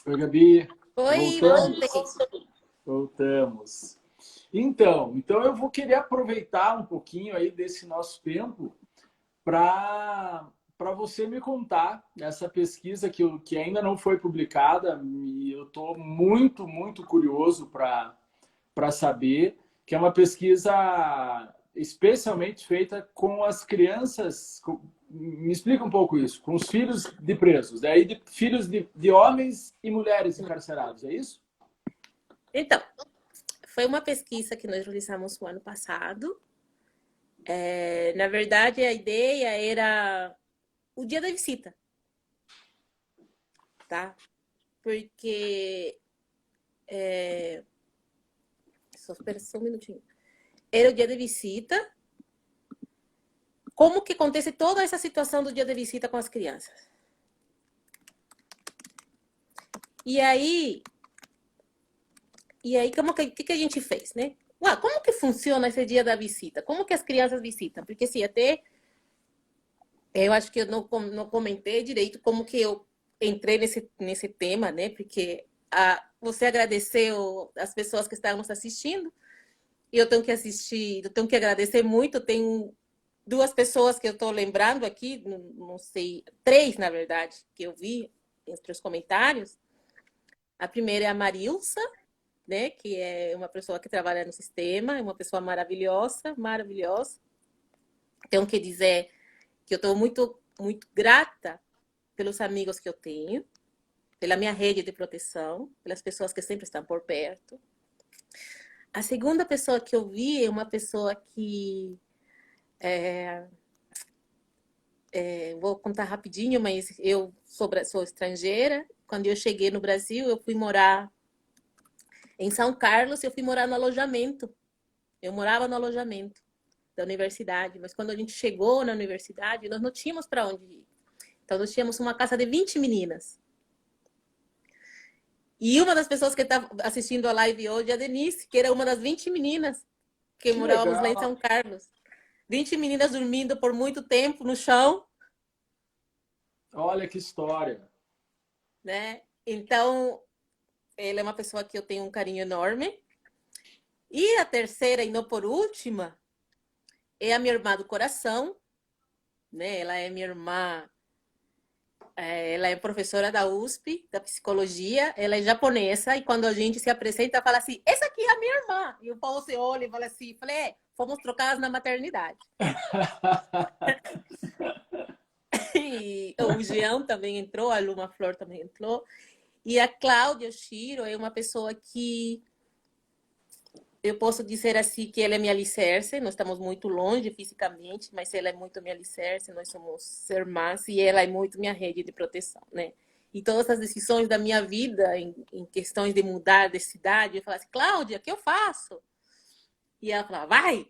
Oi, Gabi. Oi, Voltamos? voltei. Voltamos. Então eu vou querer aproveitar um pouquinho aí desse nosso tempo para você me contar essa pesquisa que ainda não foi publicada e eu estou muito curioso para saber, que é uma pesquisa especialmente feita com as crianças. Me explica um pouco isso, com os filhos de presos, daí de filhos de homens e mulheres encarcerados, é isso? Então, foi uma pesquisa que nós realizamos o ano passado. Na verdade, a ideia era o dia da visita, tá? Porque. Só espera só um minutinho. Era o dia da visita. Como que acontece toda essa situação do dia da visita com as crianças? E aí, como que a gente fez, né? Ué, como que funciona esse dia da visita? Como que as crianças visitam? Porque assim, até eu acho que eu não comentei direito como que eu entrei nesse tema, né? Porque você agradeceu as pessoas que estavam nos assistindo e eu tenho que assistir, eu tenho que agradecer muito. Tem duas pessoas que eu estou lembrando aqui, não sei, três, na verdade, que eu vi entre os comentários. A primeira é a Marilsa, né? Que é uma pessoa que trabalha no sistema, é uma pessoa maravilhosa, maravilhosa. Tenho que dizer que eu estou muito grata pelos amigos que eu tenho, pela minha rede de proteção, pelas pessoas que sempre estão por perto. A segunda pessoa que eu vi é uma pessoa que vou contar rapidinho, mas eu sou estrangeira. Quando eu cheguei no Brasil, eu fui morar em São Carlos, eu fui morar no alojamento. Eu morava no alojamento da universidade, mas quando a gente chegou na universidade, nós não tínhamos para onde ir. Então, nós tínhamos uma casa de 20 meninas. E uma das pessoas que está assistindo a live hoje é a Denise, que era uma das 20 meninas que Que morávamos lá em legal! São Carlos. 20 meninas dormindo por muito tempo no chão, Olha que história! né? Então, ela é uma pessoa que eu tenho um carinho enorme. E a terceira, e não por última, é a minha irmã do coração, né? Ela é minha irmã, ela é professora da USP, da psicologia, ela é japonesa, e quando a gente se apresenta, fala assim, essa aqui é a minha irmã. E o Paulo se olha e fala assim, falei, fomos trocadas na maternidade. E o Jean também entrou, a Luma Flor também entrou. E a Cláudia Shiro é uma pessoa que eu posso dizer assim que ela é minha alicerce. Nós estamos muito longe fisicamente, mas ela é muito minha alicerce. Nós somos irmãs e ela é muito minha rede de proteção, né? E todas as decisões da minha vida, em questões de mudar de cidade, eu falava assim, Cláudia, o que eu faço? E ela falava, vai,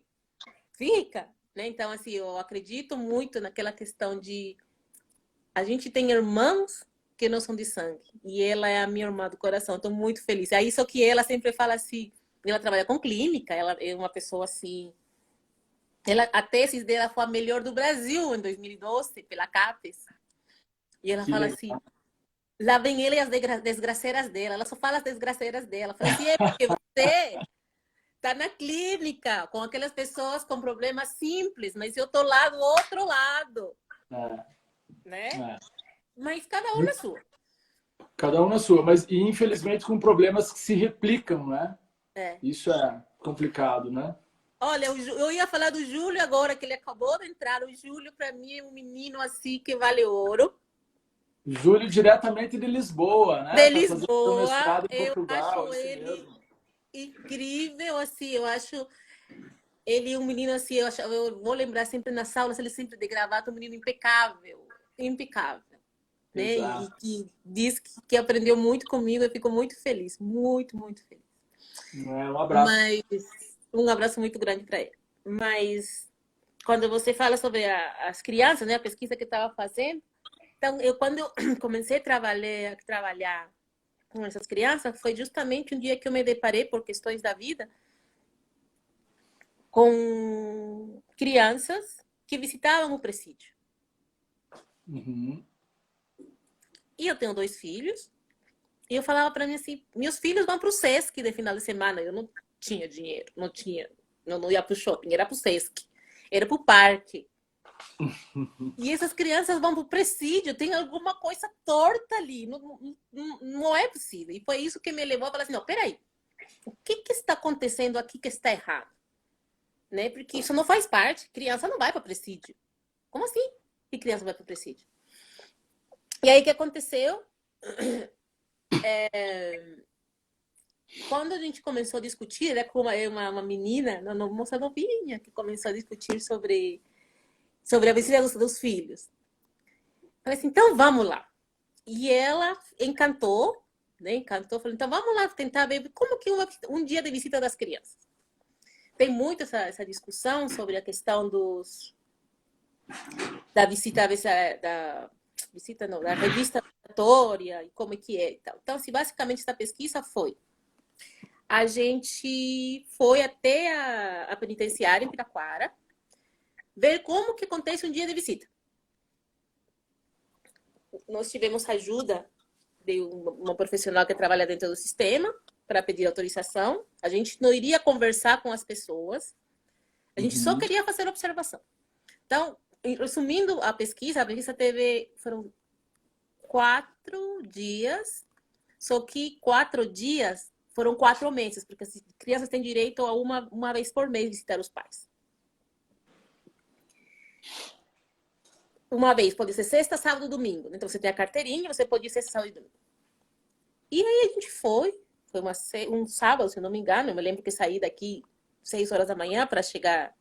fica, né? Então, assim, eu acredito muito naquela questão de a gente tem irmãos que não são de sangue. E ela é a minha irmã do coração. Estou muito feliz. É isso que ela sempre fala assim. Ela trabalha com clínica, ela é uma pessoa assim. A tese dela foi a melhor do Brasil em 2012, pela CAPES. E ela Que fala legal! assim: lá vem ele e as desgraceiras dela. Ela só fala as desgraceiras dela. Eu falei assim: é porque você está na clínica com aquelas pessoas com problemas simples, mas eu estou lá do outro lado, É, né? é. Mas cada um na sua. Cada um na sua, mas e, infelizmente com problemas que se replicam, né? É. Isso é complicado, né? Olha, eu ia falar do Júlio agora, que ele acabou de entrar. O Júlio, para mim, é um menino assim que vale ouro. Júlio, diretamente de Lisboa, né? De Tá fazendo seu Lisboa, mestrado em eu Portugal, acho isso ele mesmo. incrível, assim, eu acho ele um menino assim, eu vou lembrar sempre nas aulas, ele sempre de gravata, um menino impecável, impecável, né? E Exato. que diz que aprendeu muito comigo, eu fico muito feliz, muito feliz. É, um abraço. Mas um abraço muito grande para ele. Mas quando você fala sobre as crianças, né, a pesquisa que eu estava fazendo, então quando eu comecei a trabalhar com essas crianças, foi justamente um dia que eu me deparei por questões da vida com crianças que visitavam o presídio. Uhum. E eu tenho dois filhos, E eu falava para mim assim, meus filhos vão para o Sesc de final de semana. Eu não tinha dinheiro, não ia para o shopping, era para o Sesc, era para o parque. E essas crianças vão para o presídio, tem alguma coisa torta ali, não é possível. E foi isso que me levou a falar assim, não, peraí, o que está acontecendo aqui que está errado? Né? Porque isso não faz parte, criança não vai para o presídio. Como assim que criança vai para o presídio? E aí o que aconteceu? Quando a gente começou a discutir, era com uma menina, uma moça novinha, que começou a discutir sobre a visita dos filhos. Falei assim, então vamos lá. E ela encantou, né? Encantou, falou, então vamos lá tentar ver como que um dia de visita das crianças. Tem muito essa discussão sobre a questão da visita, da revista obrigatória e como é que é. Então, assim, basicamente, essa pesquisa foi a gente foi até a penitenciária em Piraquara ver como que acontece um dia de visita. Nós tivemos ajuda de uma profissional que trabalha dentro do sistema para pedir autorização. A gente não iria conversar com as pessoas, a gente só queria fazer observação. Então, resumindo a pesquisa foram 4 dias, só que 4 dias foram 4 meses, porque as crianças têm direito a uma vez por mês visitar os pais. Uma vez, pode ser sexta, sábado, domingo. Então, você tem a carteirinha, você pode ir sexta, sábado e domingo. E aí a gente foi um sábado, se eu não me engano, eu me lembro que saí daqui 6 horas da manhã para chegar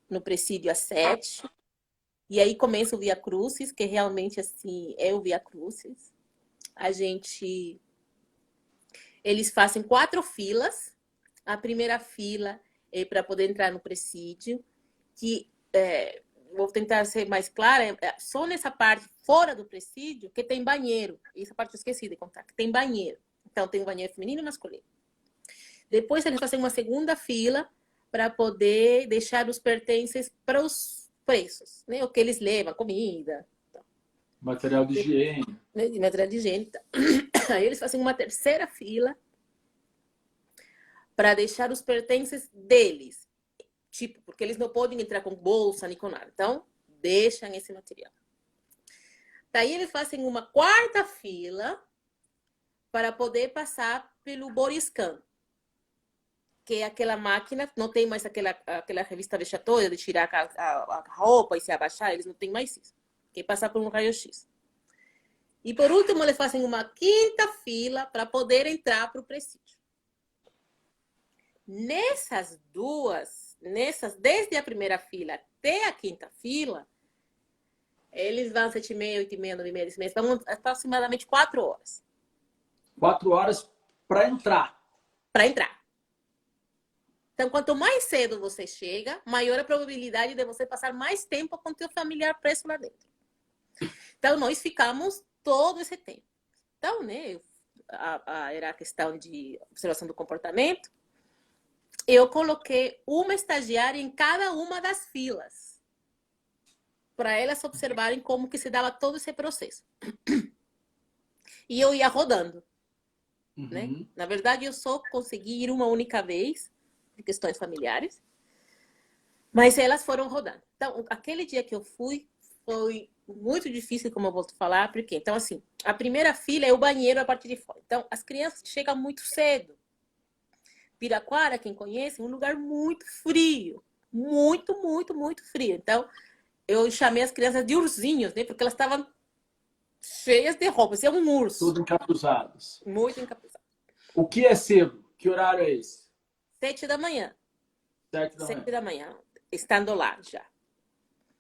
no presídio às 7. E aí começa o Via Crucis, que realmente, assim, é o Via Crucis. Eles fazem 4 filas. A primeira fila é para poder entrar no presídio, que vou tentar ser mais clara, só nessa parte fora do presídio que tem banheiro. Essa parte eu esqueci de contar, que tem banheiro. Então, tem um banheiro feminino e masculino. Depois, eles fazem uma segunda fila para poder deixar os pertences para os presos, né? O que eles levam, comida. Então. Material de higiene. Material de higiene. Então. Aí, eles fazem uma terceira fila para deixar os pertences deles. Tipo, porque eles não podem entrar com bolsa nem com nada. Então, deixam esse material. Daí eles fazem uma quarta fila para poder passar pelo Boriscan, que é aquela máquina, não tem mais aquela revista vexatória de tirar a roupa e se abaixar, eles não têm mais isso. Que é passar por um raio-x. E por último, eles fazem uma quinta fila para poder entrar para o presídio. Desde a primeira fila até a quinta fila, eles vão 7h30, 8h30, 9h30, 10h30, vão aproximadamente 4 horas. 4 horas para entrar. Para entrar. Então, quanto mais cedo você chega, maior a probabilidade de você passar mais tempo com teu familiar preso lá dentro. Então, nós ficamos todo esse tempo. Então, né, era a questão de observação do comportamento. Eu coloquei uma estagiária em cada uma das filas para elas observarem como que se dava todo esse processo. E eu ia rodando. Né? Na verdade, eu só consegui ir uma única vez, por questões familiares, mas elas foram rodando. Então, aquele dia que eu fui, foi muito difícil, como eu vou falar, porque, então, assim, a primeira fila é o banheiro a partir de fora. Então, as crianças chegam muito cedo. Piraquara, quem conhece, é um lugar muito frio. Muito, muito, muito frio. Então, eu chamei as crianças de ursinhos, né? Porque elas estavam cheias de roupas. É um urso. Tudo encapuzados. Muito encapuzados. O que é cedo? Que horário é esse? 7 da manhã. 7 da manhã. Estando lá já.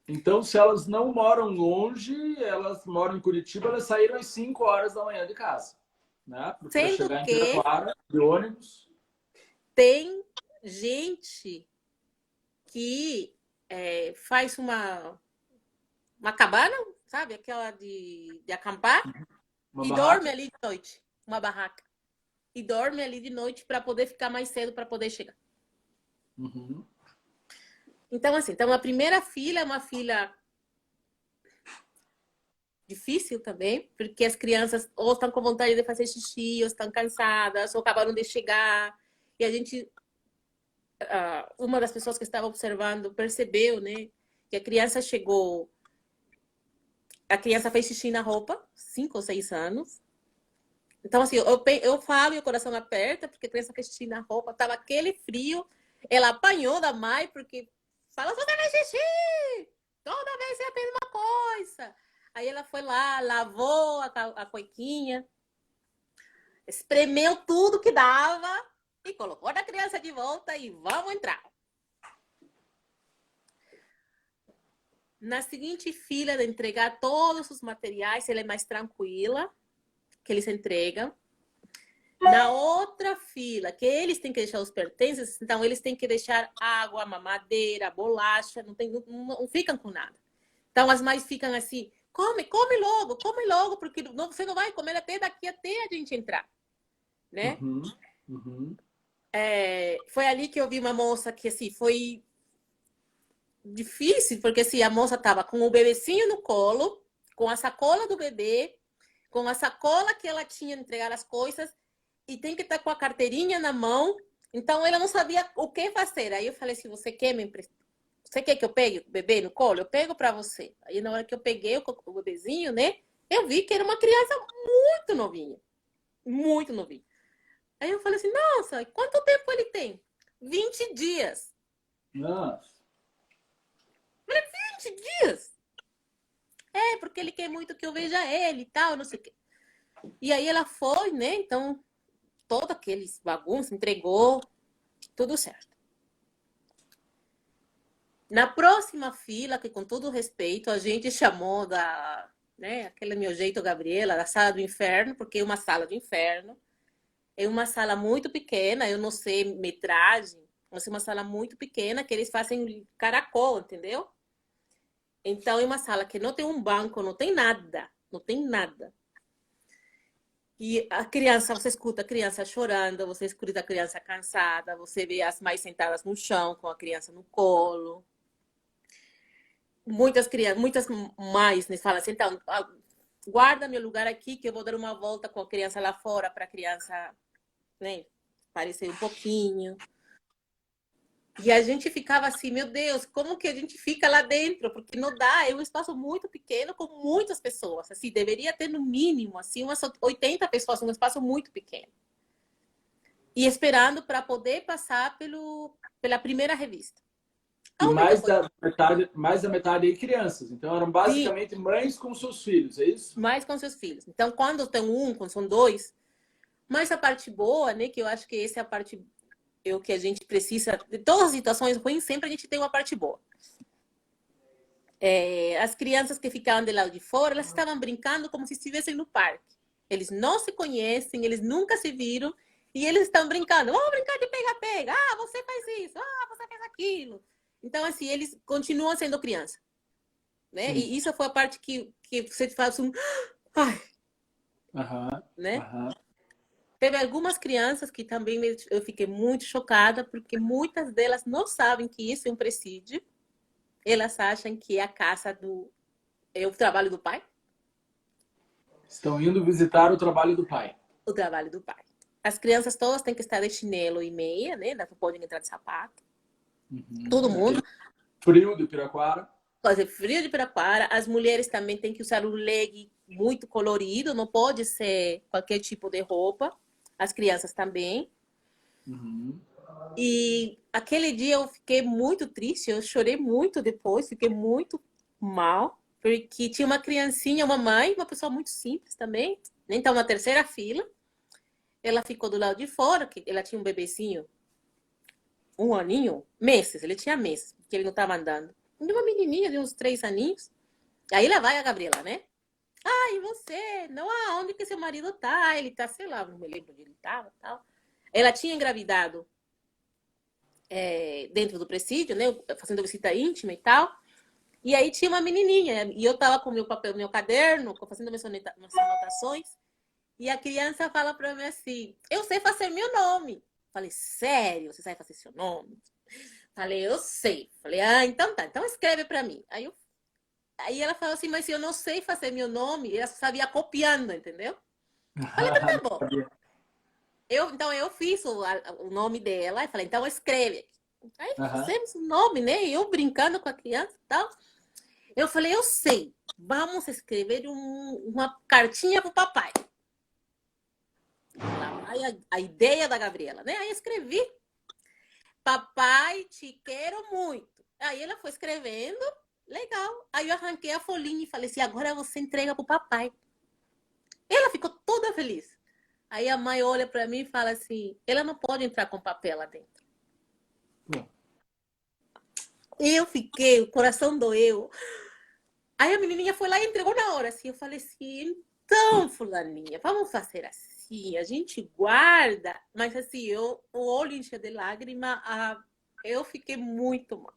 Então, se elas não moram longe, elas moram em Curitiba, elas saíram às 5 horas da manhã de casa. Né? Para chegar em Piraquara, de ônibus. Tem gente que faz uma cabana, sabe? Aquela de acampar. E dorme ali de noite. Uma barraca. E dorme ali de noite para poder ficar mais cedo para poder chegar. Uhum. Então, assim, a primeira fila é uma fila difícil também, porque as crianças ou estão com vontade de fazer xixi, ou estão cansadas, ou acabaram de chegar. E a gente, uma das pessoas que estava observando percebeu, né, que a criança chegou, a criança fez xixi na roupa, 5 ou 6 anos. Então, assim, eu falo e o coração aperta, porque a criança fez xixi na roupa, tava aquele frio, ela apanhou da mãe, porque fala, você fez xixi! Toda vez é a mesma coisa. Aí ela foi lá, lavou a cuequinha, espremeu tudo que dava e colocou a criança de volta e vamos entrar. Na seguinte fila de entregar todos os materiais, ela é mais tranquila, que eles entregam. Na outra fila, que eles têm que deixar os pertences, então eles têm que deixar água, mamadeira, bolacha, não ficam com nada. Então as mães ficam assim, come logo, porque você não vai comer até a gente entrar, né? Foi ali que eu vi uma moça que assim, foi difícil, porque assim, a moça estava com o bebecinho no colo, com a sacola do bebê, com a sacola que ela tinha de entregar as coisas, e tem que estar com a carteirinha na mão. Então, ela não sabia o que fazer. Aí eu falei assim, você quer me emprestar? Você quer que eu pegue o bebê no colo? Eu pego para você. Aí, na hora que eu peguei o bebezinho, né? Eu vi que era uma criança muito novinha. Muito novinha. Aí eu falei assim, nossa, quanto tempo ele tem? 20 dias. Nossa. 20 dias? É, porque ele quer muito que eu veja ele e tal, não sei o quê. E aí ela foi, né? Então, todo aqueles bagunça, entregou, tudo certo. Na próxima fila, que com todo respeito, a gente chamou da, né, aquele meu jeito, Gabriela, da sala do inferno, porque é uma sala do inferno. É uma sala muito pequena, eu não sei metragem, mas é uma sala muito pequena que eles fazem caracol, entendeu? Então é uma sala que não tem um banco, não tem nada, não tem nada. E a criança, você escuta a criança chorando, você escuta a criança cansada, você vê as mães sentadas no chão com a criança no colo. Muitas crianças, muitas mães né, falam assim, então, guarda meu lugar aqui que eu vou dar uma volta com a criança lá fora para a criança, né, parecer um pouquinho. E a gente ficava assim, meu Deus, como que a gente fica lá dentro? Porque não dá, é um espaço muito pequeno com muitas pessoas. Assim, deveria ter no mínimo assim umas 80 pessoas, um espaço muito pequeno. E esperando para poder passar pela primeira revista. E mais da metade aí crianças. Então eram basicamente Sim. mães com seus filhos, é isso? Mais com seus filhos. Então quando tem quando são dois, mas a parte boa, né, que eu acho que essa é a parte o que a gente precisa, de todas as situações ruins, sempre a gente tem uma parte boa. As crianças que ficavam do lado de fora, elas estavam brincando como se estivessem no parque. Eles não se conhecem, eles nunca se viram, e eles estão brincando. Vamos brincar de pega-pega. Ah, você faz isso. Ah, você faz aquilo. Então, assim, eles continuam sendo criança. Né? E isso foi a parte que você faz um... Ai! Né? Teve algumas crianças que também eu fiquei muito chocada, porque muitas delas não sabem que isso é um presídio. Elas acham que é a casa é o trabalho do pai. Estão indo visitar o trabalho do pai. O trabalho do pai. As crianças todas têm que estar de chinelo e meia, né? Não podem entrar de sapato. Todo mundo. Frio de Piraquara. Fazer frio de Piraquara. As mulheres também têm que usar o leg muito colorido, não pode ser qualquer tipo de roupa. As crianças também. E aquele dia eu fiquei muito triste, eu chorei muito depois, fiquei muito mal, porque tinha uma criancinha, uma mãe, uma pessoa muito simples também, então na terceira fila, ela ficou do lado de fora, que ela tinha um bebezinho, 1 aninho, meses, ele tinha meses, porque ele não estava andando. E uma menininha de uns 3 aninhos, aí lá vai a Gabriela, né? Ah, e você? Não, onde que seu marido tá? Ele tá, sei lá, não me lembro onde ele tava, tal. Ela tinha engravidado dentro do presídio, né? Fazendo visita íntima e tal. E aí tinha uma menininha, e eu tava com meu papel, meu caderno, fazendo minhas anotações, e a criança fala para mim assim, eu sei fazer meu nome. Falei, sério? Você sabe fazer seu nome? Falei, eu sei. Falei, então tá, então escreve para mim. Aí eu Aí ela falou assim, mas eu não sei fazer meu nome. Ela sabia copiando, entendeu? Falei, mas tá bom. Então eu fiz o nome dela e falei, então escreve. Aí Aham. fizemos o nome, né? Eu brincando com a criança e tal. Eu falei, eu sei, vamos escrever uma cartinha pro papai. Lá vai a ideia da Gabriela, né? Aí escrevi, papai, te quero muito. Aí ela foi escrevendo, legal. Aí eu arranquei a folhinha e falei assim, agora você entrega pro papai. Ela ficou toda feliz. Aí a mãe olha para mim e fala assim, ela não pode entrar com papel lá dentro. Eu fiquei, o coração doeu. Aí a menininha foi lá e entregou na hora. Assim, eu falei assim, então, fulaninha, vamos fazer assim. A gente guarda, mas assim, o olho encheu de lágrima. Eu fiquei muito mal.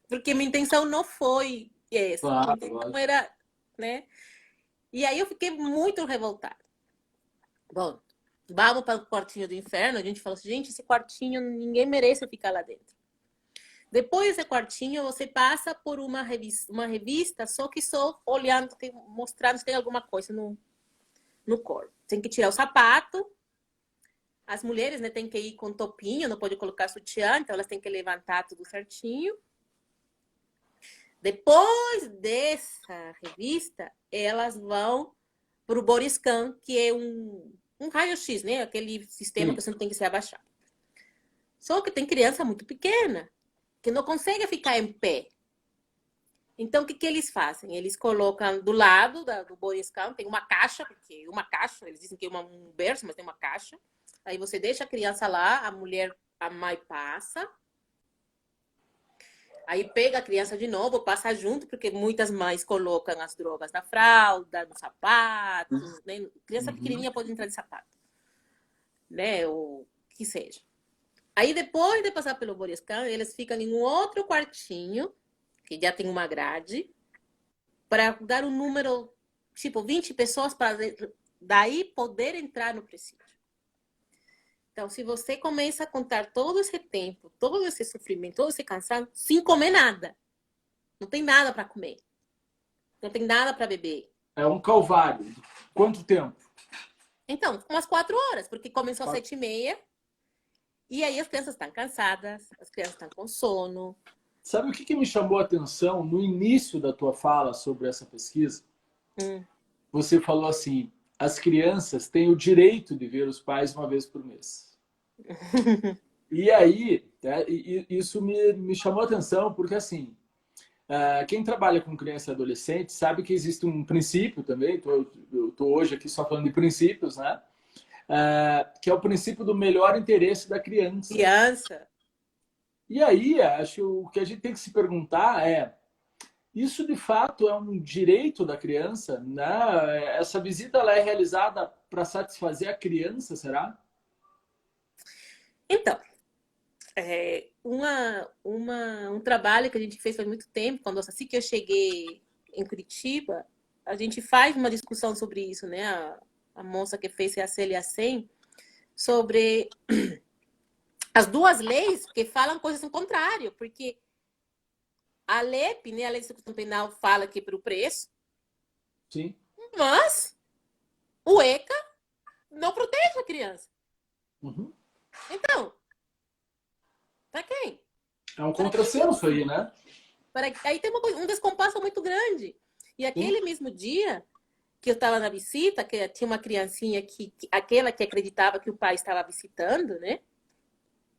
Porque minha intenção não foi essa. Minha Claro, intenção lógico. era, né? E aí eu fiquei muito revoltada. Bom, vamos para o quartinho do inferno. A gente falou assim, gente, esse quartinho, ninguém merece ficar lá dentro. Depois desse quartinho, você passa por uma revista só que só olhando, mostrando se tem alguma coisa no corpo. Tem que tirar o sapato. As mulheres, né, tem que ir com topinho, não pode colocar sutiã, então elas têm que levantar tudo certinho. Depois dessa revista, elas vão para o body scan, que é um raio-x, né? Aquele sistema que você não tem que se abaixar. Só que tem criança muito pequena, que não consegue ficar em pé. Então, o que eles fazem? Eles colocam do lado do body scan, tem uma caixa, porque uma caixa, eles dizem que é um berço, mas tem uma caixa. Aí você deixa a criança lá, a mãe passa. Aí pega a criança de novo, passa junto, porque muitas mães colocam as drogas na fralda, no sapato, né? Criança pequenininha pode entrar de sapato, né? Ou que seja. Aí depois de passar pelo body scan, eles ficam em um outro quartinho, que já tem uma grade, para dar um número, tipo, 20 pessoas para daí poder entrar no presídio. Então, se você começa a contar todo esse tempo, todo esse sofrimento, todo esse cansaço, sem comer nada, não tem nada para comer, não tem nada para beber. É um calvário. Quanto tempo? Então, umas 4 horas, porque começou às 7h30, e aí as crianças estão cansadas, as crianças estão com sono. Sabe o que me chamou a atenção no início da tua fala sobre essa pesquisa? Você falou assim, as crianças têm o direito de ver os pais uma vez por mês. E aí, isso me chamou a atenção, porque assim, quem trabalha com criança e adolescente sabe que existe um princípio também, eu estou hoje aqui só falando de princípios, né? Que é o princípio do melhor interesse da criança. Criança. E aí, acho que o que a gente tem que se perguntar é, isso de fato é um direito da criança, né? Essa visita ela é realizada para satisfazer a criança, será? Então, um trabalho que a gente fez faz muito tempo, quando assim que eu cheguei em Curitiba, a gente faz uma discussão sobre isso, né? A moça que fez a Célia Sen, sobre as duas leis que falam coisas em contrário, porque a LEP, né, a Lei de Execução Penal, fala que é para o preço, Sim. mas o ECA não protege a criança. Uhum. Então, para quem? É um contrassenso aí, né? Aí tem um descompasso muito grande. E aquele Sim. mesmo dia que eu estava na visita, que tinha uma criancinha aquela que acreditava que o pai estava visitando, né?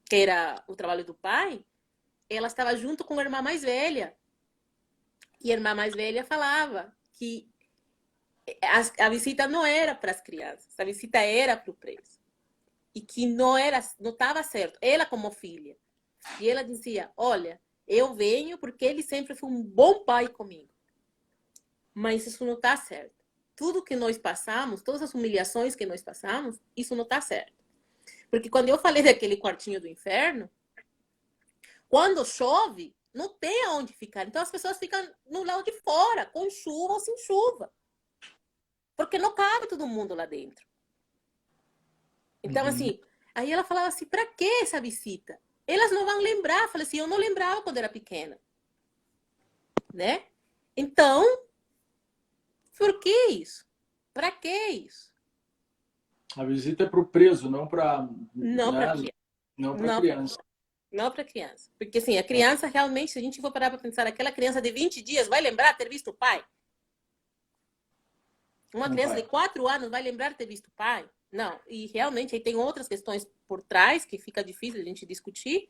Que era o trabalho do pai, ela estava junto com a irmã mais velha. E a irmã mais velha falava que a visita não era para as crianças, a visita era para o preso. E que não estava certo. Ela como filha. E ela dizia, olha, eu venho porque ele sempre foi um bom pai comigo. Mas isso não está certo. Tudo que nós passamos, todas as humilhações que nós passamos, isso não está certo. Porque quando eu falei daquele quartinho do inferno, quando chove, não tem aonde ficar. Então as pessoas ficam no lado de fora, com chuva ou sem chuva. Porque não cabe todo mundo lá dentro. Então, assim, aí ela falava assim, para que essa visita? Elas não vão lembrar. Eu falei assim, eu não lembrava quando era pequena. Né? Então, por que isso? Para que isso? A visita é para o preso, não para, Não para né? criança. Não para Não para criança. não para criança. Porque assim, a criança realmente, se a gente for parar para pensar, aquela criança de 20 dias vai lembrar ter visto o pai? Uma Não criança de vai. 4 anos vai lembrar ter visto o pai? Não. E realmente aí tem outras questões por trás que fica difícil a gente discutir,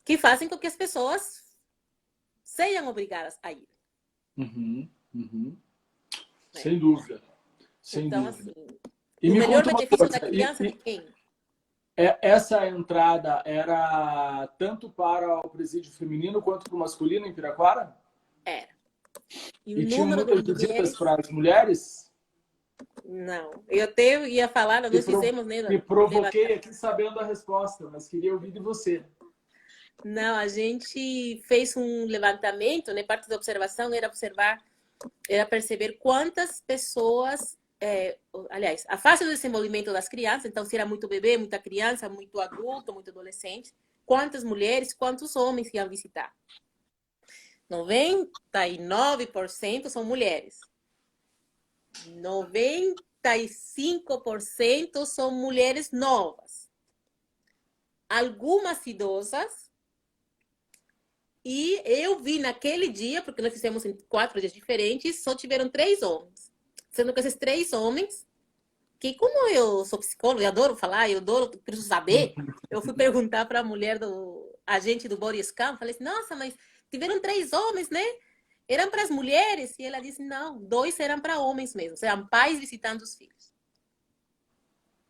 que fazem com que as pessoas sejam obrigadas a ir. Uhum, uhum. Né? Sem dúvida. Sem Então, dúvida. assim, E o me melhor conta uma benefício da coisa, criança de quem? essa entrada era tanto para o presídio feminino quanto para o masculino em Piraquara? Era. E o E tinham número de muitas visitas mulheres, para as mulheres? não. Eu até ia falar, Me, nós fizemos, né? me provoquei aqui sabendo a resposta, mas queria ouvir de você. Não, a gente fez um levantamento, né? Parte da observação era observar, era perceber quantas pessoas, aliás, a fase do desenvolvimento das crianças, então se era muito bebê, muita criança, muito adulto, muito adolescente, quantas mulheres, quantos homens iam visitar. 99% são mulheres. 95% são mulheres novas. Algumas idosas. E eu vi naquele dia, porque nós fizemos em 4 dias diferentes, só tiveram 3 homens. Sendo que esses 3 homens, que como eu sou psicóloga, eu adoro falar, eu adoro, preciso saber, eu fui perguntar para a mulher do agente do body scan, falei assim, nossa, mas tiveram 3 homens, né? Eram para as mulheres? E ela disse, não, 2 eram para homens mesmo, eram pais visitando os filhos.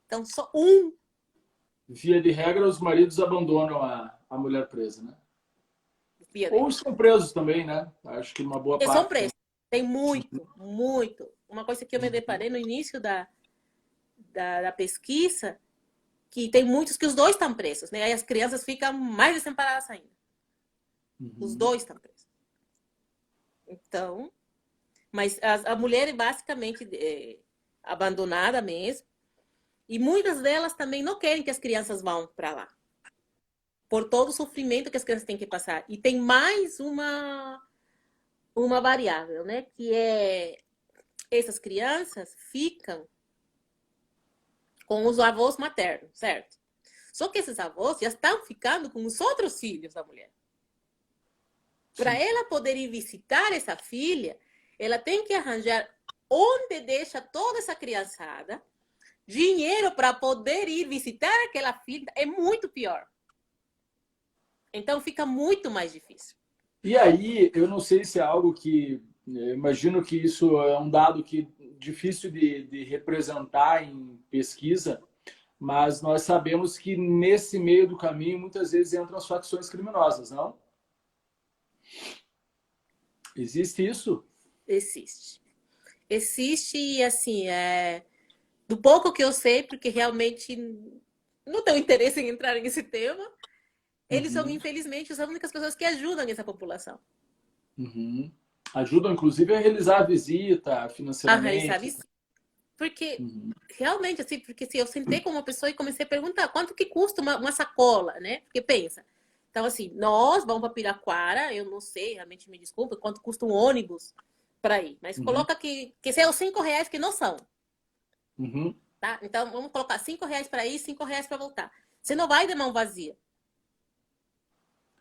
Então, só um. Via de regra, os maridos abandonam a mulher presa, né? Via Ou dele. estão presos também, né? Acho que uma boa E são parte. presos. Tem muito, muito. Uma coisa que eu me deparei no início da pesquisa, que tem muitos que os dois estão presos, né? Aí as crianças ficam mais desamparadas ainda. Os dois estão presos. Então, mas a mulher é basicamente abandonada mesmo. E muitas delas também não querem que as crianças vão para lá. Por todo o sofrimento que as crianças têm que passar. E tem mais uma variável, né? Que é essas crianças ficam com os avós maternos, certo? Só que esses avós já estão ficando com os outros filhos da mulher. Para ela poder ir visitar essa filha, ela tem que arranjar onde deixa toda essa criançada, dinheiro para poder ir visitar aquela filha. É muito pior. Então fica muito mais difícil. E aí, eu não sei se é algo que. Eu imagino que isso é um dado que difícil de representar em pesquisa, mas nós sabemos que nesse meio do caminho muitas vezes entram as facções criminosas, não? Existe isso? Existe. Existe e assim, do pouco que eu sei, porque realmente não tenho interesse em entrar nesse tema, eles são, Uhum, infelizmente, as únicas pessoas que ajudam essa população. uhum. Ajudam, inclusive, a realizar a visita A realizar financeiramente. visita. Porque, Uhum, realmente, assim, porque se eu sentei com uma pessoa e comecei a perguntar quanto que custa uma sacola, né? Porque pensa, então assim, nós vamos para Piraquara, eu não sei, realmente me desculpa, quanto custa um ônibus para ir, mas uhum, coloca que sejam R$ 5 que não são, uhum. tá? Então vamos colocar R$ 5 para ir, R$ 5 para voltar. Você não vai de mão vazia,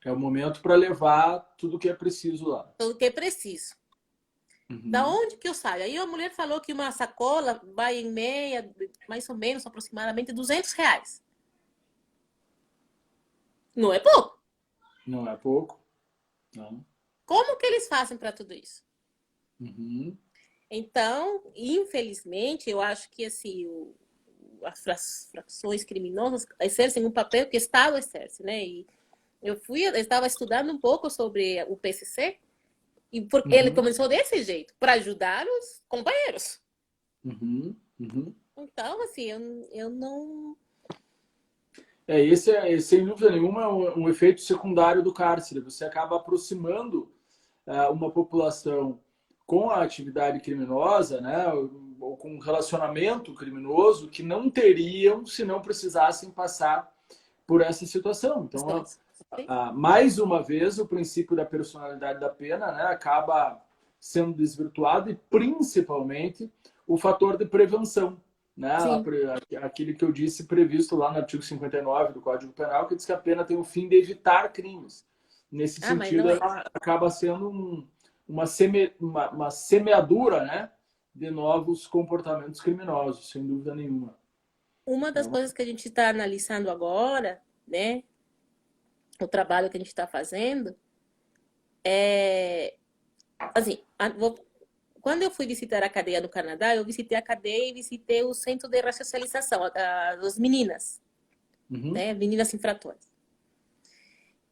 É o momento para levar tudo que é preciso lá. tudo que é preciso. Da Uhum. onde que eu saio? Aí a mulher falou que uma sacola vai em meia, mais ou menos, aproximadamente R$ 200. Não é pouco. Não é pouco? Não. Como que eles fazem para tudo isso? Uhum. Então, infelizmente, eu acho que assim, as frações criminosas exercem um papel que o Estado exerce, né? E eu estava estudando um pouco sobre o PCC e ele Uhum. começou desse jeito, para ajudar os companheiros. Uhum. Uhum. Então, assim, eu não. Esse é, sem dúvida nenhuma, um efeito secundário do cárcere. Você acaba aproximando uma população com a atividade criminosa, né, ou com um relacionamento criminoso que não teriam se não precisassem passar por essa situação. Os Então, dois. Sim. mais uma vez, o princípio da personalidade da pena, né, acaba sendo desvirtuado e, principalmente, o fator de prevenção, né? Sim. Aquele que eu disse previsto lá no artigo 59 do Código Penal, que diz que a pena tem o fim de evitar crimes. Nesse Ah, mas sentido, não é. ela acaba sendo uma semeadura, né, de novos comportamentos criminosos, sem dúvida nenhuma. Uma das coisas que a gente está analisando agora, né, o trabalho que a gente está fazendo, é assim, quando eu fui visitar a cadeia no Canadá, eu visitei a cadeia e visitei o centro de ressocialização das meninas, né, meninas infratoras.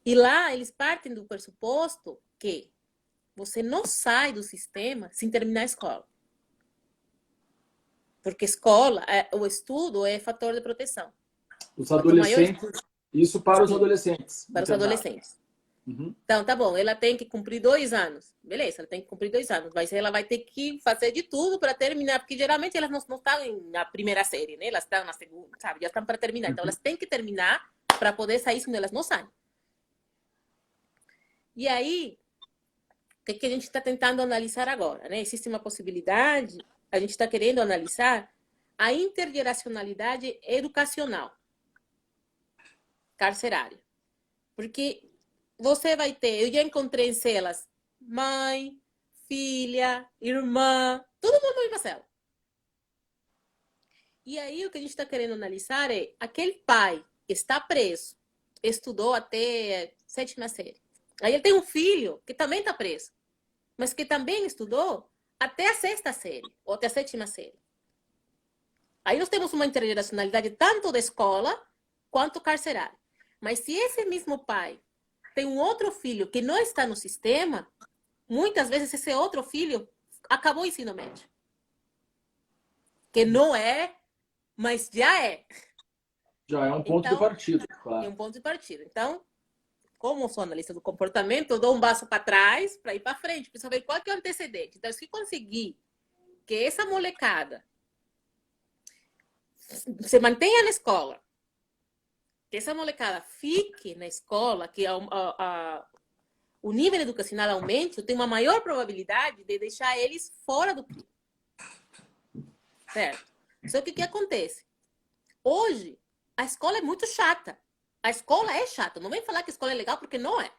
E lá eles partem do pressuposto que você não sai do sistema sem terminar a escola. Porque escola, o estudo é fator de proteção. Os adolescentes, isso para os adolescentes. Para os adolescentes. Então, tá bom, ela tem que cumprir 2 anos. Beleza, ela tem que cumprir 2 anos. Mas ela vai ter que fazer de tudo para terminar. Porque geralmente elas não estão na primeira série, né? Elas estão na segunda, sabe? Já estão para terminar. Então, elas têm que terminar para poder sair, senão elas não saem. E aí, o que a gente está tentando analisar agora, né? Existe uma possibilidade, a gente está querendo analisar a intergeracionalidade educacional carcerária. Porque você vai ter, eu já encontrei em celas mãe, filha, irmã, todo mundo na mesma cela. E aí o que a gente está querendo analisar é aquele pai que está preso, estudou até 7ª série. Aí ele tem um filho que também está preso, mas que também estudou até a 6ª série, ou até a 7ª série. Aí nós temos uma intergeracionalidade tanto da escola quanto carcerária. Mas se esse mesmo pai tem um outro filho que não está no sistema, muitas vezes esse outro filho acabou o ensino médio. Que não é, mas já é. Já é um ponto de partida, claro. É um ponto de partida. Então, como eu sou analista do comportamento, eu dou um passo para trás para ir para frente, para saber qual que é o antecedente. Então, se conseguir que essa molecada se mantenha na escola, que essa molecada fique na escola, que o nível educacional aumente, eu tenho uma maior probabilidade de deixar eles fora do crime. Certo? Só que o que acontece? Hoje, a escola é muito chata. A escola é chata. Não vem falar que a escola é legal, porque não é.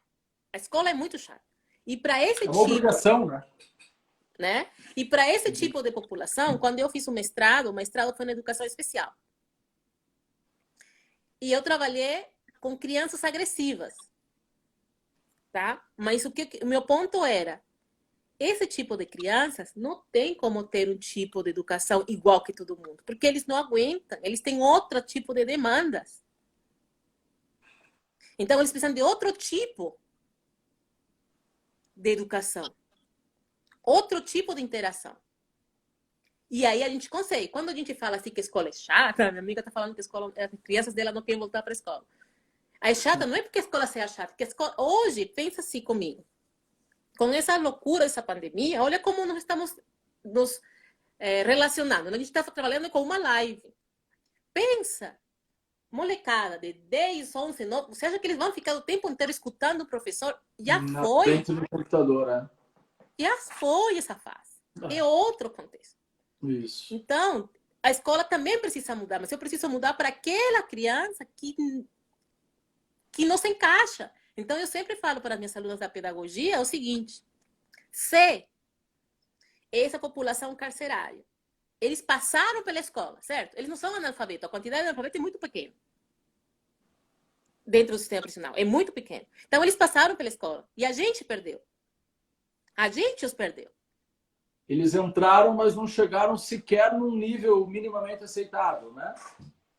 A escola é muito chata. E para esse uma obrigação, né? E para esse tipo de população, quando eu fiz o mestrado foi na educação especial. E eu trabalhei com crianças agressivas, tá? Mas o meu ponto era, esse tipo de crianças não tem como ter um tipo de educação igual que todo mundo, porque eles não aguentam, eles têm outro tipo de demandas. Então, eles precisam de outro tipo de educação, outro tipo de interação. E aí a gente consegue. Quando a gente fala assim que a escola é chata, minha amiga está falando que a escola, as crianças dela não querem voltar para a escola. A chata não é porque a escola seja chata, porque a escola, hoje, pensa assim comigo, com essa loucura, essa pandemia, olha como nós estamos nos relacionando. A gente está trabalhando com uma live. Pensa, molecada de 10, 11, 9, você acha que eles vão ficar o tempo inteiro escutando o professor? Já foi. Dentro do computador, né? Já foi essa fase. É outro contexto. Isso. Então, a escola também precisa mudar, mas eu preciso mudar para aquela criança que não se encaixa. Então, eu sempre falo para as minhas alunas da pedagogia o seguinte: se essa população carcerária, eles passaram pela escola, certo? Eles não são analfabetos, a quantidade de analfabetos é muito pequena. Dentro do sistema prisional, é muito pequeno. Então, eles passaram pela escola e a gente perdeu. A gente os perdeu. Eles entraram, mas não chegaram sequer num nível minimamente aceitável, né?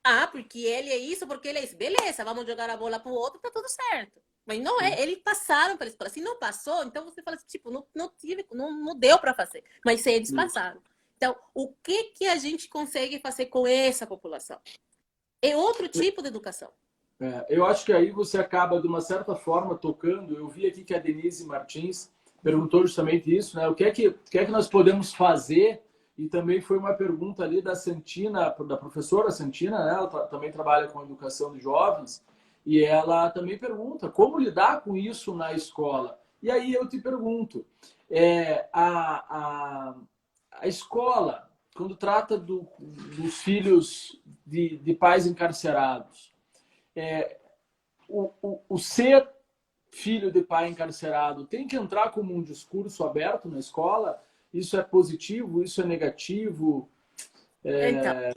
Ah, porque ele é isso, porque ele é isso. Beleza, vamos jogar a bola pro outro, tá tudo certo. Mas não é, eles passaram pela escola. Se não passou, então você fala assim, tipo, não deu para fazer. Mas eles passaram. Então, o que a gente consegue fazer com essa população? É outro tipo de educação. Eu acho que aí você acaba, de uma certa forma, tocando. Eu vi aqui que a Denise Martins perguntou justamente isso, né? O que é que nós podemos fazer? E também foi uma pergunta ali da Santina, da professora Santina, né? Ela também trabalha com educação de jovens, e ela também pergunta como lidar com isso na escola. E aí eu te pergunto, a escola, quando trata dos filhos de pais encarcerados, o ser filho de pai encarcerado tem que entrar como um discurso aberto na escola? Isso é positivo? Isso é negativo? Então,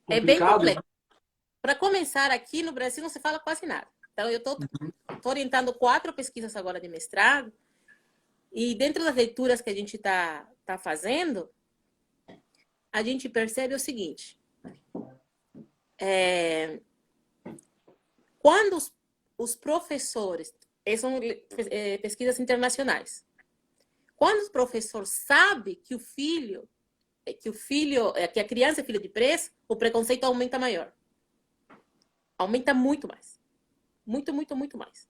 é bem Complicado, né? complexo. Para começar, aqui no Brasil não se fala quase nada. Então, eu estou orientando 4 pesquisas agora de mestrado, e dentro das leituras que a gente tá fazendo, a gente percebe o seguinte: quando os professores, são pesquisas internacionais, quando o professor sabe que que a criança é filho de preso, o preconceito aumenta maior. Aumenta muito mais. Muito, muito, muito mais.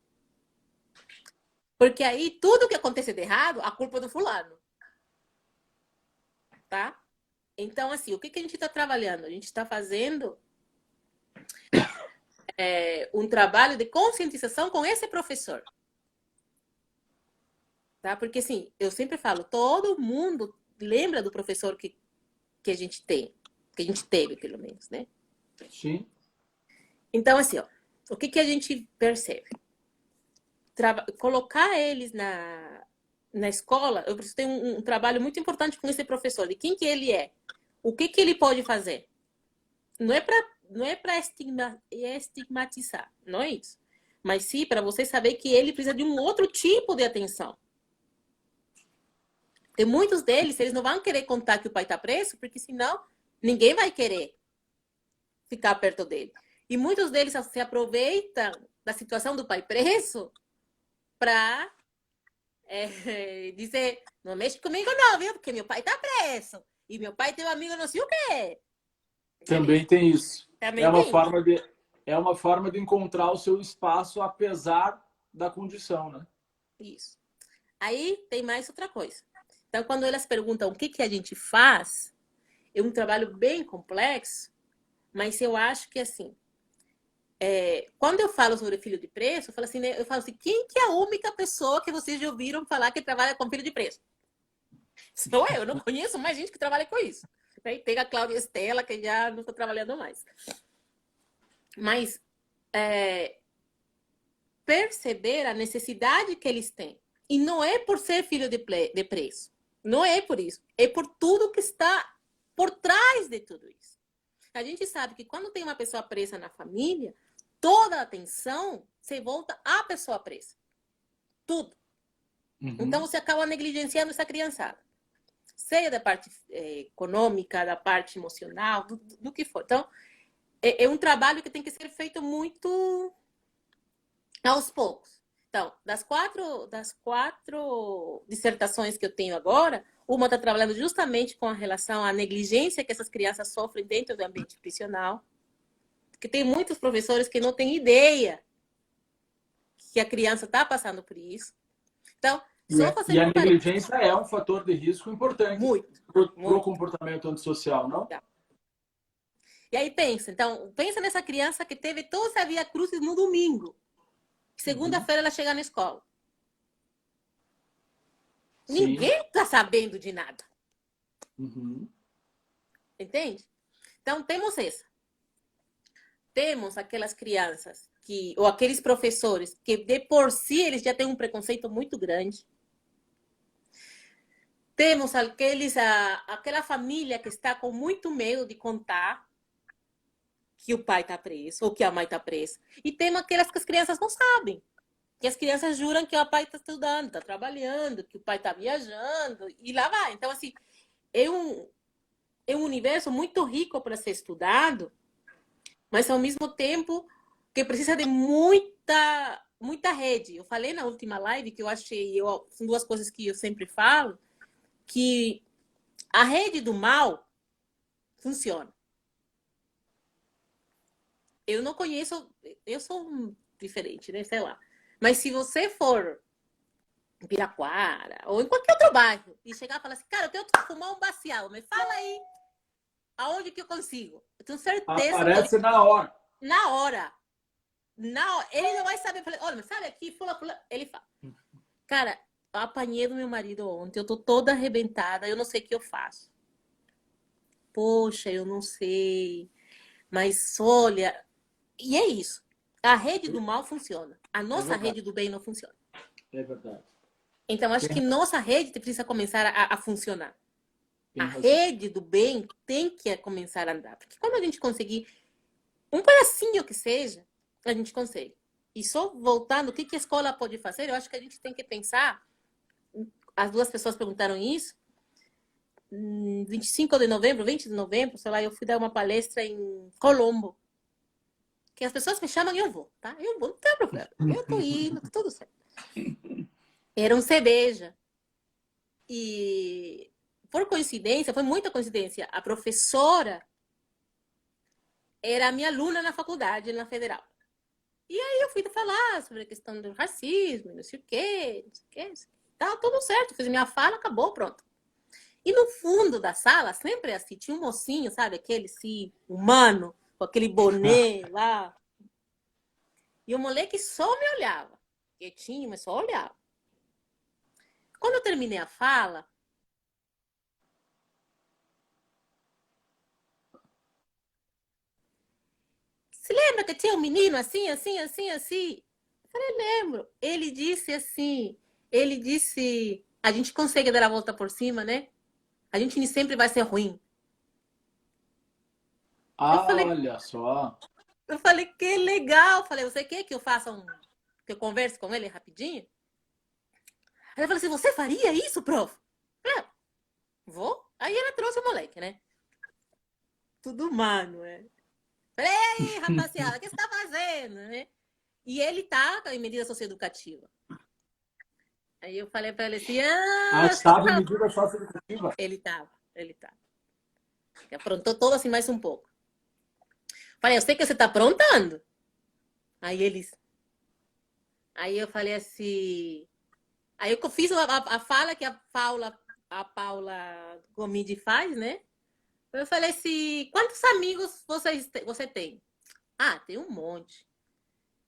Porque aí, tudo que acontece de errado, a culpa é do fulano. Tá? Então, assim, o que a gente está trabalhando? A gente está fazendo um trabalho de conscientização com esse professor. Tá? Porque, assim, eu sempre falo, todo mundo lembra do professor que a gente tem. Que a gente teve, pelo menos, né? Sim. Então, assim, ó, o que a gente percebe? Colocar eles na escola, eu preciso ter um trabalho muito importante com esse professor, de quem que ele é, o que ele pode fazer. Não é para estigmatizar, não é isso. Mas sim para você saber que ele precisa de um outro tipo de atenção. Tem muitos deles, eles não vão querer contar que o pai está preso, porque senão ninguém vai querer ficar perto dele. E muitos deles se aproveitam da situação do pai preso para dizer, não mexe comigo não, viu? Porque meu pai tá preso. E meu pai tem um amigo não sei o quê. Também tem isso. Também tem. É uma forma de encontrar o seu espaço apesar da condição, né? Isso. Aí tem mais outra coisa. Então, quando elas perguntam o que a gente faz, é um trabalho bem complexo, mas eu acho que, assim, quando eu falo sobre filho de preso, eu falo assim, né, quem que é a única pessoa que vocês já ouviram falar que trabalha com filho de preso? Sou eu não conheço mais gente que trabalha com isso. E tem a Cláudia Estela, que já não está trabalhando mais. Mas perceber a necessidade que eles têm. E não é por ser filho de preso. Não é por isso. É por tudo que está por trás de tudo isso. A gente sabe que quando tem uma pessoa presa na família, toda a atenção se volta à pessoa presa. Tudo. Uhum. Então, você acaba negligenciando essa criançada. Seja da parte econômica, da parte emocional, do que for. Então, é um trabalho que tem que ser feito muito aos poucos. Então, das quatro dissertações que eu tenho agora, uma está trabalhando justamente com a relação à negligência que essas crianças sofrem dentro do ambiente prisional. Porque tem muitos professores que não têm ideia que a criança está passando por isso. Então, só fazendo a negligência é um fator de risco importante para o comportamento antissocial, não? E aí pensa nessa criança que teve toda essa via crucis no domingo. Segunda-feira ela chega na escola. Sim. Ninguém está sabendo de nada. Uhum. Entende? Então, temos essa. Temos aquelas crianças ou aqueles professores que, de por si, eles já têm um preconceito muito grande. Temos aquela família que está com muito medo de contar que o pai está preso ou que a mãe está presa. E temos aquelas que as crianças não sabem. Que as crianças juram que o pai está estudando, está trabalhando, que o pai está viajando, e lá vai. Então, assim, é um universo muito rico para ser estudado, mas, ao mesmo tempo, que precisa de muita rede. Eu falei na última live que eu achei, são 2 coisas que eu sempre falo, que a rede do mal funciona. Eu não conheço, eu sou diferente, né? Sei lá. Mas se você for em Piraquara ou em qualquer outro bairro e chegar e falar assim, cara, eu tenho que fumar um bacial, mas fala aí aonde que eu consigo. Eu tenho certeza Aparece na hora. Na hora. Não, ele não vai saber. Eu falei, olha, mas sabe aqui, fula. Ele fala, cara, eu apanhei do meu marido ontem, eu tô toda arrebentada, eu não sei o que eu faço. Poxa, eu não sei. Mas olha, e é isso. A rede do mal funciona. A É nossa verdade. rede do bem não funciona. É verdade. Então, acho que Tem, nossa rede precisa começar a funcionar. A tem razão. rede do bem tem que começar a andar. Porque quando a gente conseguir um pedacinho que seja, a gente consegue. E só voltando, o que a escola pode fazer? Eu acho que a gente tem que pensar. As duas pessoas perguntaram isso. 25 de novembro, 20 de novembro, sei lá, eu fui dar uma palestra em Colombo. Que as pessoas me chamam e eu vou, tá? Eu vou, não tem problema. Eu tô indo, tá tudo certo. Era um cerveja. E, por coincidência, foi muita coincidência, a professora era a minha aluna na faculdade, na Federal. E aí eu fui falar sobre a questão do racismo, não sei o quê, não sei o quê. Tá tudo certo, fiz minha fala, acabou, pronto. E no fundo da sala, sempre assim, tinha um mocinho, sabe? Aquele, assim, humano, com aquele boné lá. E o moleque só me olhava. Quietinho, mas só olhava. Quando eu terminei a fala, se lembra que tinha um menino assim, assim, assim, assim? Eu falei, lembro. Ele disse, a gente consegue dar a volta por cima, né? A gente nem sempre vai ser ruim. Eu Ah, falei, olha só. eu falei, que legal. Eu falei, você quer que eu faça que eu converse com ele rapidinho? Aí ela falou assim, você faria isso, prof? Eu falei, vou. Aí ela trouxe o moleque, né? Tudo humano, né? Falei, ei, rapaziada, o que você tá fazendo, né? E ele tá em medida socioeducativa. Aí eu falei pra ele assim, Ah, ah, você estava em tá... medida socioeducativa. Ele tava. E aprontou todo assim mais um pouco. Falei, eu sei que você tá aprontando. Aí eles... Aí eu falei assim... Aí eu fiz a fala que a Paula Gomide faz, né? Eu falei assim, quantos amigos você tem? Ah, tem um monte.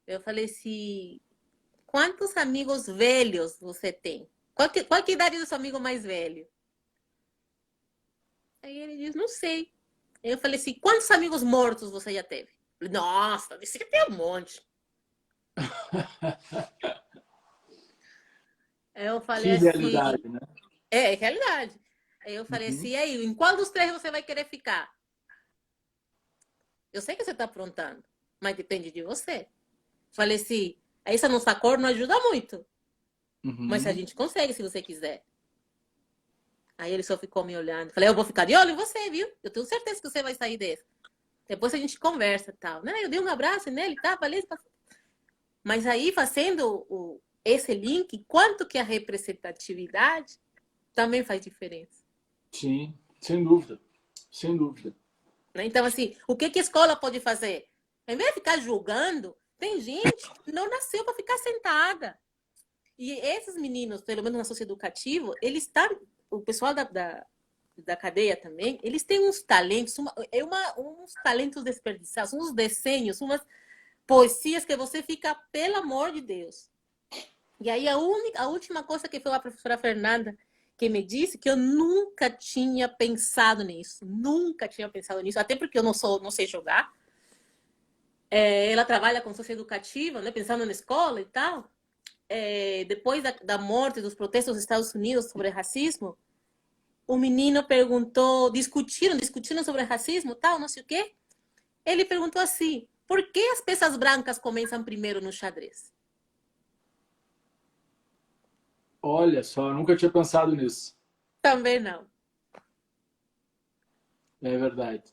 Eu falei assim, quantos amigos velhos você tem? Qual que é a idade do seu amigo mais velho? Aí ele diz, não sei. Aí eu falei assim, quantos amigos mortos você já teve? Nossa, disse que tem um monte. Aí eu falei Que assim, realidade, né? é realidade. Aí eu falei assim, Uhum. e aí, em qual dos três você vai querer ficar? Eu sei que você está aprontando, mas depende de você. Falei assim, aí essa nossa cor não ajuda muito, mas a Uhum. gente consegue se você quiser. Aí ele só ficou me olhando. Falei, eu vou ficar de olho em você, viu? Eu tenho certeza que você vai sair desse. Depois a gente conversa e tal. Né? Eu dei um abraço nele, tá? Falei, mas aí fazendo esse link, quanto que a representatividade também faz diferença. Sim, sem dúvida. Sem dúvida. Né? Então, assim, o que a escola pode fazer? Em vez de ficar julgando, tem gente que não nasceu para ficar sentada. E esses meninos, pelo menos na socioeducativo, eles estão. O pessoal da cadeia também, eles têm uns talentos, uns talentos desperdiçados, uns desenhos, umas poesias que você fica, pelo amor de Deus. E aí a última coisa que foi a professora Fernanda que me disse que eu nunca tinha pensado nisso, até porque eu não sei jogar. Ela trabalha com socioeducativa, né, pensando na escola e tal. Depois da morte dos protestos dos Estados Unidos sobre racismo, o menino perguntou, discutiram sobre racismo, tal, não sei o quê. Ele perguntou assim: por que as peças brancas começam primeiro no xadrez? Olha só, eu nunca tinha pensado nisso. Também não. É verdade.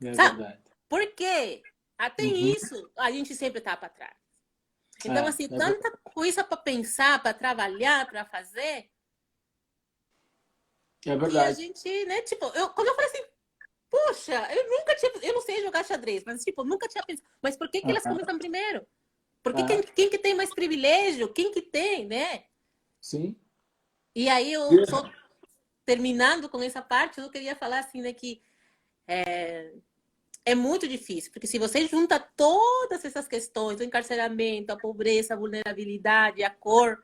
É Sabe? verdade. Por quê? Até Uhum. isso, a gente sempre tá para trás. Então, É, assim, é verdade. tanta coisa para pensar, para trabalhar, para fazer, É que a verdade. gente, né, tipo, quando eu falei assim, puxa, eu nunca tinha, eu não sei jogar xadrez, mas tipo, nunca tinha pensado, mas por que que elas Aham, começam primeiro? Porque aham. quem que tem mais privilégio? Quem que tem, né? Sim. E aí eu só terminando com essa parte, eu queria falar assim, né, que é muito difícil, porque se você junta todas essas questões, o encarceramento, a pobreza, a vulnerabilidade, a cor,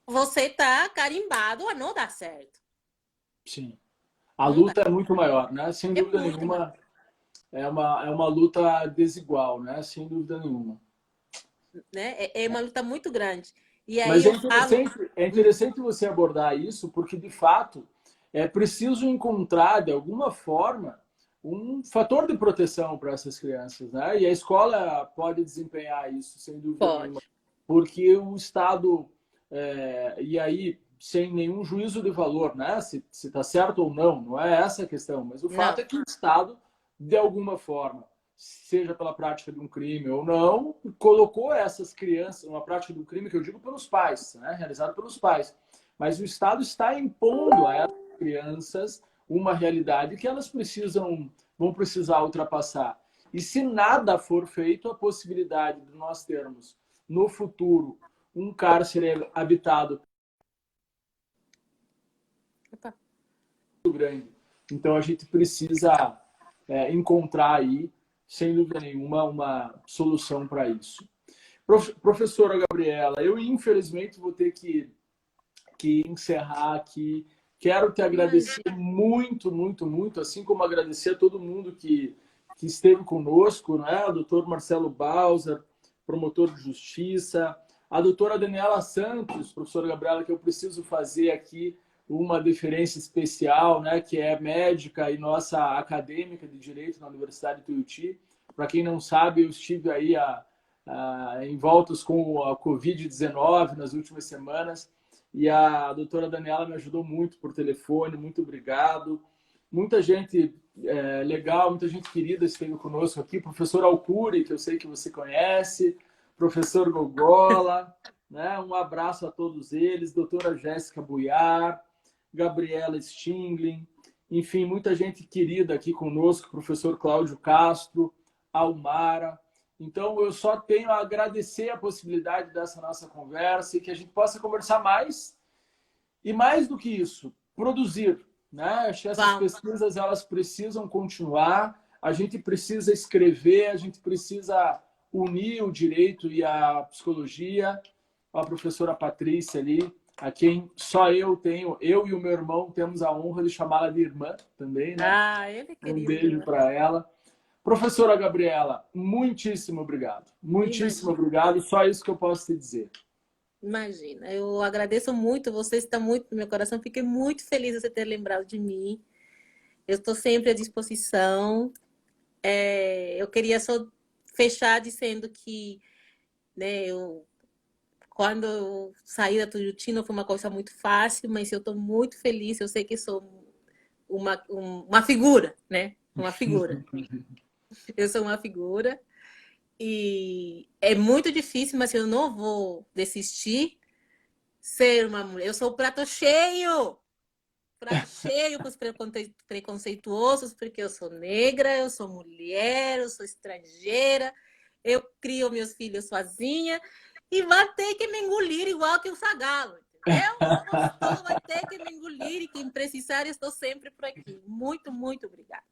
você está carimbado a não dar certo. Sim. A Não dá. luta é muito maior, né? Sem É dúvida muito maior, nenhuma, é uma luta desigual, né? Sem dúvida nenhuma. né? É uma luta muito grande. E aí Mas eu falo... é interessante você abordar isso, porque, de fato, é preciso encontrar, de alguma forma, um fator de proteção para essas crianças, né? E a escola pode desempenhar isso, sem dúvida nenhuma. Pode. Porque o Estado, e aí, sem nenhum juízo de valor, né? Se está certo ou não, não é essa a questão, mas o fato Não, é que o Estado, de alguma forma, seja pela prática de um crime ou não, colocou essas crianças numa prática de um crime que eu digo pelos pais, né? Realizado pelos pais. Mas o Estado está impondo a essas crianças uma realidade que elas vão precisar ultrapassar. E se nada for feito, a possibilidade de nós termos no futuro um cárcere habitado opa, muito grande. Então a gente precisa encontrar aí, sem dúvida nenhuma, uma solução para isso. Professora Gabriela, eu infelizmente vou ter que encerrar aqui. Quero te agradecer imagina. muito, muito, muito, assim como agradecer a todo mundo que esteve conosco, né? O doutor Marcelo Bauser, promotor de justiça, a doutora Daniela Santos, professora Gabriela, que eu preciso fazer aqui uma deferência especial, né? Que é médica e nossa acadêmica de Direito na Universidade de Tuiuti. Para quem não sabe, eu estive aí em voltas com a Covid-19 nas últimas semanas, e a doutora Daniela me ajudou muito por telefone, muito obrigado. Muita gente legal, muita gente querida esteve conosco aqui. Professor Alcuri, que eu sei que você conhece, professor Gogola, né? Um abraço a todos eles, doutora Jéssica Buiar, Gabriela Stinglin, enfim, muita gente querida aqui conosco, professor Cláudio Castro, Almara. Então, eu só tenho a agradecer a possibilidade dessa nossa conversa e que a gente possa conversar mais. E mais do que isso, produzir. Né? Acho que essas Vamos. pesquisas elas precisam continuar. A gente precisa escrever, a gente precisa unir o direito e a psicologia. A professora Patrícia ali, a quem só eu e o meu irmão temos a honra de chamá-la de irmã também, né? Ah, ele é Um querido beijo demais. para ela. Professora Gabriela, muitíssimo obrigado. Muitíssimo Imagina, obrigado. Só isso que eu posso te dizer. imagina. Eu agradeço muito, você está muito no meu coração. Fiquei muito feliz de você ter lembrado de mim. Eu estou sempre à disposição. Eu queria só fechar dizendo que, né, quando eu saí da Tuiuti não foi uma coisa muito fácil, mas eu estou muito feliz. Eu sei que sou uma figura, né? Uma figura. Eu sou uma figura. E é muito difícil, mas eu não vou desistir ser uma mulher. Eu sou o prato cheio para os preconceituosos, porque eu sou negra, eu sou mulher, eu sou estrangeira, eu crio meus filhos sozinha e vai ter que me engolir igual que o Sagalo. Entendeu? O gostoso vai ter que me engolir e quem precisar, eu estou sempre por aqui. Muito, muito obrigada.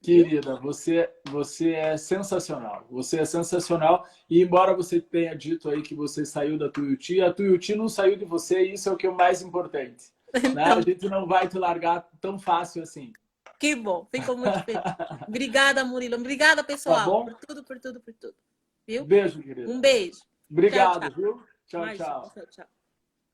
Viu? Querida, você é sensacional. Você é sensacional. E embora você tenha dito aí que você saiu da Tuiuti, a Tuiuti não saiu de você e isso é o que é o mais importante. Né? A Então, gente não vai te largar tão fácil assim. que bom, fico muito feliz. Obrigada, Murilo. Obrigada, Tá pessoal, bom? por tudo, por tudo, por tudo. Viu? Beijo, querida. Um beijo. Tchau, Obrigado, tchau. viu? Tchau, Imagina, tchau. tchau, tchau.